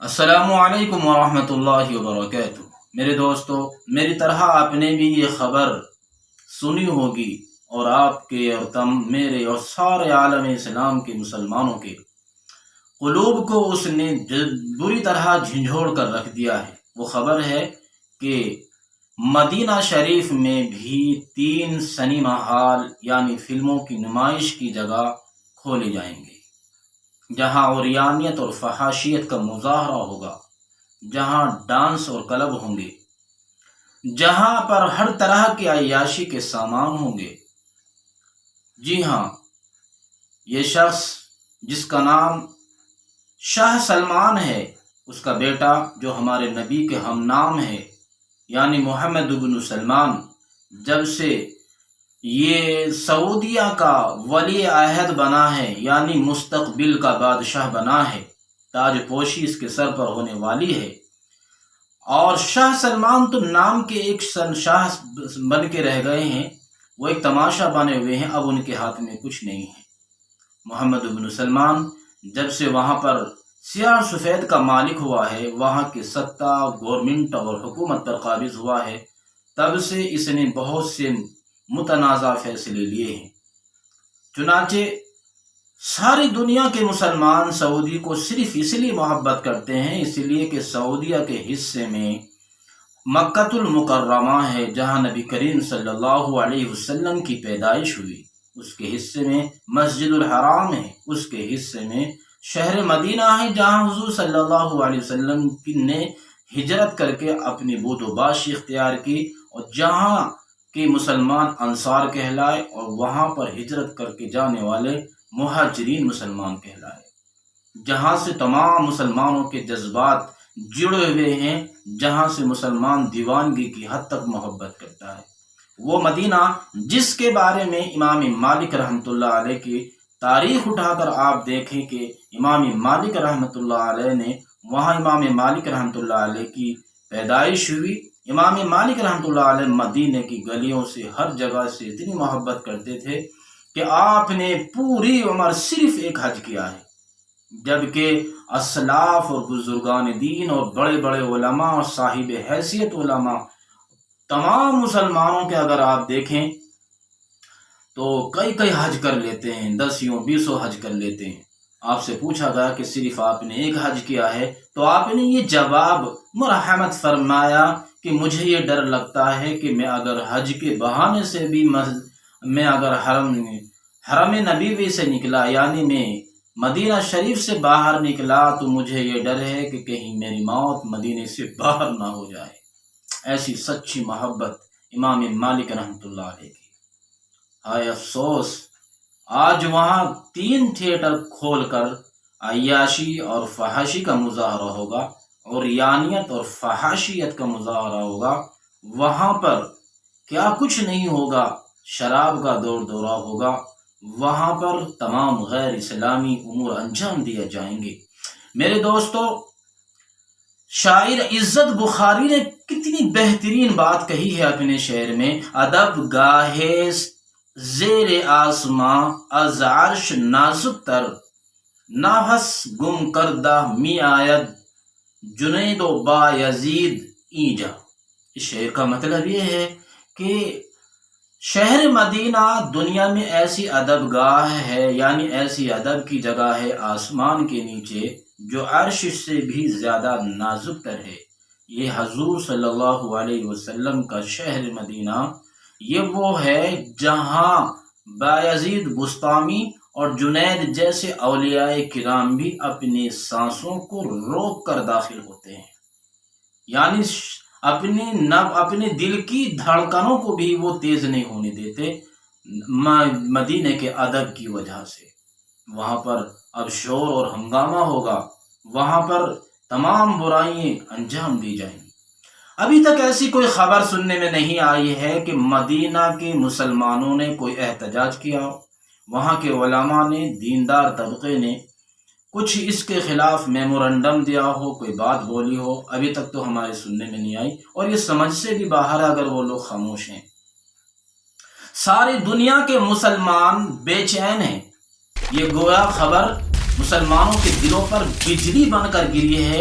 السلام علیکم ورحمۃ اللہ وبرکاتہ۔ میرے دوستو، میری طرح آپ نے بھی یہ خبر سنی ہوگی، اور آپ کے اور میرے اور سارے عالم اسلام کے مسلمانوں کے قلوب کو اس نے بری طرح جھنجھوڑ کر رکھ دیا ہے۔ وہ خبر ہے کہ مدینہ شریف میں بھی 3 سنیما ہال یعنی فلموں کی نمائش کی جگہ کھولے جائیں گے، جہاں عریانیت اور فحاشیت کا مظاہرہ ہوگا، جہاں ڈانس اور کلب ہوں گے، جہاں پر ہر طرح کی عیاشی کے سامان ہوں گے۔ جی ہاں، یہ شخص جس کا نام شاہ سلمان ہے، اس کا بیٹا جو ہمارے نبی کے ہم نام ہے یعنی محمد بن سلمان، جب سے یہ سعودیہ کا ولی عہد بنا ہے یعنی مستقبل کا بادشاہ بنا ہے، تاج پوشی اس کے سر پر ہونے والی ہے، اور شاہ سلمان تو نام کے ایک شاہ بن کے رہ گئے ہیں، وہ ایک تماشا بنے ہوئے ہیں، اب ان کے ہاتھ میں کچھ نہیں ہے۔ محمد بن سلمان جب سے وہاں پر سیاہ سفید کا مالک ہوا ہے، وہاں کے سطح گورنمنٹ اور حکومت پر قابض ہوا ہے، تب سے اس نے بہت سے متنازع فیصلے لیے ہیں۔ چنانچہ ساری دنیا کے مسلمان سعودی کو صرف اس لیے محبت کرتے ہیں، اس لیے کہ سعودیہ کے حصے میں مکہ المکرمہ ہے، جہاں نبی کریم صلی اللہ علیہ وسلم کی پیدائش ہوئی، اس کے حصے میں مسجد الحرام ہے، اس کے حصے میں شہر مدینہ ہے، جہاں حضور صلی اللہ علیہ وسلم نے ہجرت کر کے اپنی بود و باش اختیار کی، اور جہاں کہ مسلمان انصار کہلائے، اور وہاں پر ہجرت کر کے جانے والے مہاجرین مسلمان کہلائے، جہاں سے تمام مسلمانوں کے جذبات جڑے ہوئے ہیں، جہاں سے مسلمان دیوانگی کی حد تک محبت کرتا ہے۔ وہ مدینہ جس کے بارے میں امام مالک رحمۃ اللہ علیہ کی تاریخ اٹھا کر آپ دیکھیں کہ امام مالک رحمۃ اللہ علیہ نے وہاں امام مالک رحمۃ اللہ علیہ کی پیدائش ہوئی۔ امام مالک رحمۃ اللہ علیہ مدینے کی گلیوں سے ہر جگہ سے اتنی محبت کرتے تھے کہ آپ نے پوری عمر صرف ایک حج کیا ہے، جبکہ اسلاف اور بزرگان دین اور بڑے بڑے علماء اور صاحب حیثیت علماء تمام مسلمانوں کے اگر آپ دیکھیں تو کئی حج کر لیتے ہیں، 10 حج کر لیتے ہیں۔ آپ سے پوچھا گیا کہ صرف آپ نے ایک حج کیا ہے، تو آپ نے یہ جواب مرحمت فرمایا کہ مجھے یہ ڈر لگتا ہے کہ میں اگر حج کے بہانے سے بھی میں اگر حرم نبوی سے نکلا یعنی میں مدینہ شریف سے باہر نکلا، تو مجھے یہ ڈر ہے کہ کہیں میری موت مدینے سے باہر نہ ہو جائے۔ ایسی سچی محبت امام مالک رحمۃ اللہ علیہ کی۔ ہائے افسوس، آج وہاں 3 تھیٹر کھول کر عیاشی اور فحاشی کا مظاہرہ ہوگا، اور یانیت اور فحاشیت کا مظاہرہ ہوگا۔ وہاں پر کیا کچھ نہیں ہوگا، شراب کا دور دورہ ہوگا، وہاں پر تمام غیر اسلامی امور انجام دیے جائیں گے۔ میرے دوستو، شاعر عزت بخاری نے کتنی بہترین بات کہی ہے اپنے شعر میں: ادب گاہے زیر آسماں از عرش نازک تر، نفس گم کردہ می آید جنید و بایزید اینجا۔ اس شعر کا مطلب یہ ہے کہ شہر مدینہ دنیا میں ایسی ادب گاہ ہے، یعنی ایسی ادب کی جگہ ہے آسمان کے نیچے، جو عرش سے بھی زیادہ نازک تر ہے۔ یہ حضور صلی اللہ علیہ وسلم کا شہر مدینہ، یہ وہ ہے جہاں بایزید بسطامی اور جنید جیسے اولیاء کرام بھی اپنے سانسوں کو روک کر داخل ہوتے ہیں، یعنی اپنے دل کی دھڑکنوں کو بھی وہ تیز نہیں ہونے دیتے مدینے کے ادب کی وجہ سے۔ وہاں پر اب شور اور ہنگامہ ہوگا، وہاں پر تمام برائیاں انجام دی جائیں گی۔ ابھی تک ایسی کوئی خبر سننے میں نہیں آئی ہے کہ مدینہ کے مسلمانوں نے کوئی احتجاج کیا ہو، وہاں کے علماء نے، دیندار طبقے نے کچھ اس کے خلاف میمورنڈم دیا ہو، کوئی بات بولی ہو، ابھی تک تو ہمارے سننے میں نہیں آئی، اور یہ سمجھ سے بھی باہر ہے اگر وہ لوگ خاموش ہیں۔ ساری دنیا کے مسلمان بے چین ہیں۔ یہ گویا خبر مسلمانوں کے دلوں پر بجلی بن کر گری ہے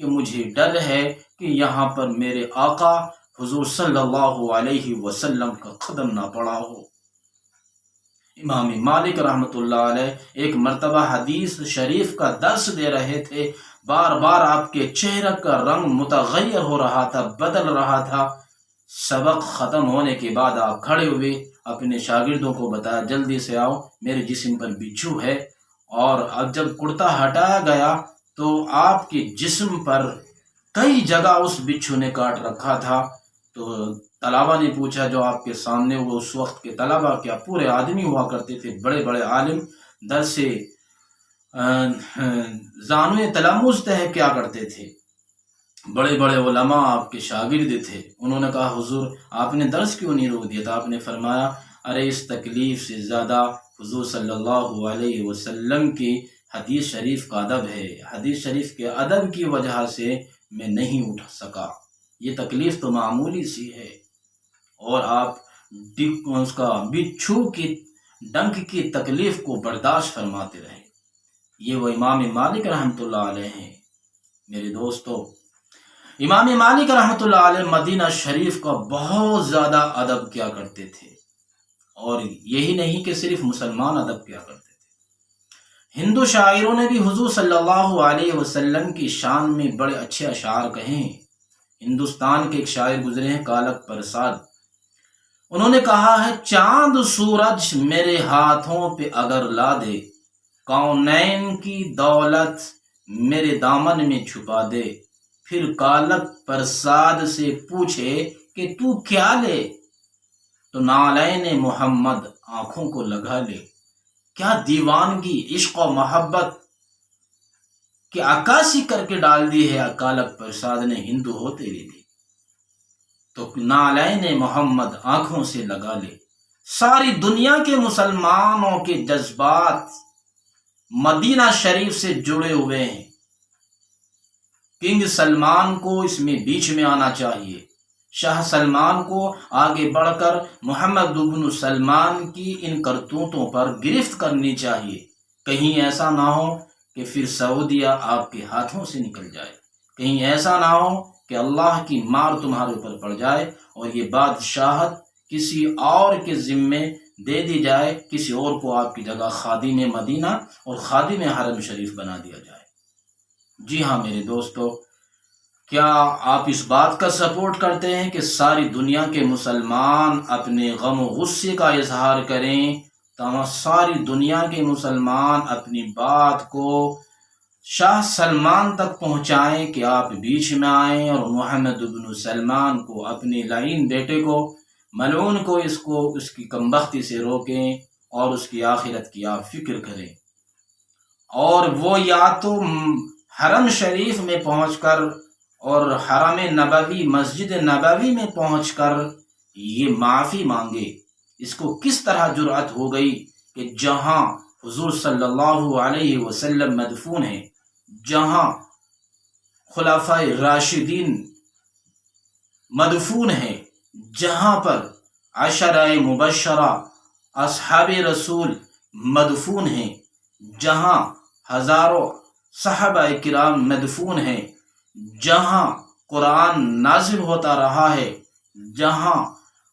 کہ مجھے ڈر ہے کہ یہاں پر میرے آقا حضور صلی اللہ علیہ وسلم کا قدم نہ پڑا ہو۔ امام مالک رحمۃ اللہ علیہ ایک مرتبہ حدیث شریف کا درس دے رہے تھے، بار بار آپ کے چہرے کا رنگ متغیر ہو رہا تھا، بدل رہا تھا۔ سبق ختم ہونے کے بعد آپ کھڑے ہوئے، اپنے شاگردوں کو بتایا جلدی سے آؤ، میرے جسم پر بچھو ہے۔ اور اب جب کرتا ہٹایا گیا تو آپ کے جسم پر کئی جگہ اس بچھو نے کاٹ رکھا تھا۔ تو طلبہ نے پوچھا جو آپ کے سامنے، وہ اس وقت کے طلبہ کیا پورے آدمی ہوا کرتے تھے، بڑے بڑے عالم، درس زانوِ تلمذ کیا کرتے تھے، بڑے بڑے علماء آپ کے شاگرد تھے۔ انہوں نے کہا حضور آپ نے درس کیوں نہیں روک دیا تھا؟ آپ نے فرمایا ارے اس تکلیف سے زیادہ حضور صلی اللہ علیہ وسلم کی حدیث شریف کا ادب ہے، حدیث شریف کے ادب کی وجہ سے میں نہیں اٹھ سکا، یہ تکلیف تو معمولی سی ہے، اور آپ اس کا بچھو کی ڈنک کی تکلیف کو برداشت فرماتے رہے۔ یہ وہ امام مالک رحمۃ اللہ علیہ ہیں۔ میرے دوستو، امام مالک رحمۃ اللہ علیہ مدینہ شریف کا بہت زیادہ ادب کیا کرتے تھے، اور یہی نہیں کہ صرف مسلمان ادب کیا کرتے تھے، ہندو شاعروں نے بھی حضور صلی اللہ علیہ وسلم کی شان میں بڑے اچھے اشعار کہے ہیں۔ ہندوستان کے ایک شاعر گزرے ہیں کالک پرساد، انہوں نے کہا ہے چاند سورج میرے ہاتھوں پہ اگر لا دے، کونین کی دولت میرے دامن میں چھپا دے، پھر کالک پرساد سے پوچھے کہ تو کیا لے، تو نالین محمد آنکھوں کو لگا لے۔ کیا دیوانگی، عشق و محبت کی عکاسی کر کے ڈال دی ہے کالک پرساد نے، ہندو ہوتے ہوئے بھی۔ تو نالین محمد آنکھوں سے لگا لے۔ ساری دنیا کے مسلمانوں کے جذبات مدینہ شریف سے جڑے ہوئے ہیں۔ کنگ سلمان کو اس میں بیچ میں آنا چاہیے، شاہ سلمان کو آگے بڑھ کر محمد بن سلمان کی ان کرتوتوں پر گرفت کرنی چاہیے، کہیں ایسا نہ ہو کہ پھر سعودیہ آپ کے ہاتھوں سے نکل جائے، کہیں ایسا نہ ہو کہ اللہ کی مار تمہارے اوپر پڑ جائے اور یہ بادشاہت کسی اور کے ذمے دے دی جائے، کسی اور کو آپ کی جگہ خادم مدینہ اور خادم حرم شریف بنا دیا جائے۔ جی ہاں میرے دوستو، کیا آپ اس بات کا سپورٹ کرتے ہیں کہ ساری دنیا کے مسلمان اپنے غم و غصے کا اظہار کریں، تاکہ ساری دنیا کے مسلمان اپنی بات کو شاہ سلمان تک پہنچائیں کہ آپ بیچ میں آئیں اور محمد بن سلمان کو، اپنے لعین بیٹے کو، ملعون کو، اس کی کمبختی سے روکیں اور اس کی آخرت کی آپ فکر کریں، اور وہ یا تو حرم شریف میں پہنچ کر اور حرم نبوی، مسجد نبوی میں پہنچ کر یہ معافی مانگے۔ اس کو کس طرح جرأت ہو گئی کہ جہاں حضور صلی اللہ علیہ وسلم مدفون ہیں، جہاں خلفائے راشدین مدفون ہیں، جہاں پر عشرہ مبشرہ اصحاب رسول مدفون ہیں، جہاں ہزاروں صحابہ کرام مدفون ہیں، جہاں قرآن نازل ہوتا رہا ہے، جہاں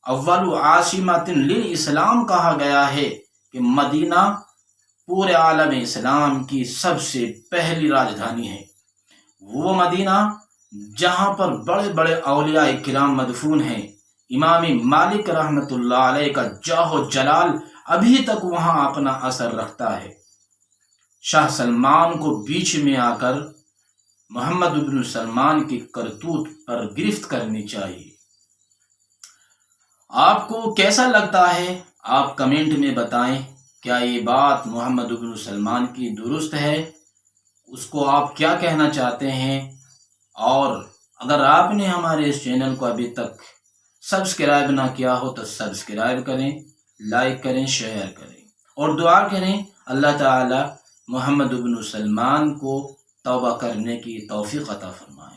اول عاصمۃ للاسلام کہا گیا ہے کہ مدینہ پورے عالم اسلام کی سب سے پہلی راجدھانی ہے، وہ مدینہ جہاں پر بڑے بڑے اولیاء کرام مدفون ہیں۔ امام مالک رحمۃ اللہ علیہ کا جاہ و جلال ابھی تک وہاں اپنا اثر رکھتا ہے۔ شاہ سلمان کو بیچ میں آ کر محمد بن سلمان کی کرتوت پر گرفت کرنی چاہیے۔ آپ کو کیسا لگتا ہے؟ آپ کمنٹ میں بتائیں، کیا یہ بات محمد بن سلمان کی درست ہے؟ اس کو آپ کیا کہنا چاہتے ہیں؟ اور اگر آپ نے ہمارے اس چینل کو ابھی تک سبسکرائب نہ کیا ہو تو سبسکرائب کریں، لائک کریں، شیئر کریں، اور دعا کریں اللہ تعالی محمد بن سلمان کو توبہ کرنے کی توفیق عطا فرمائے۔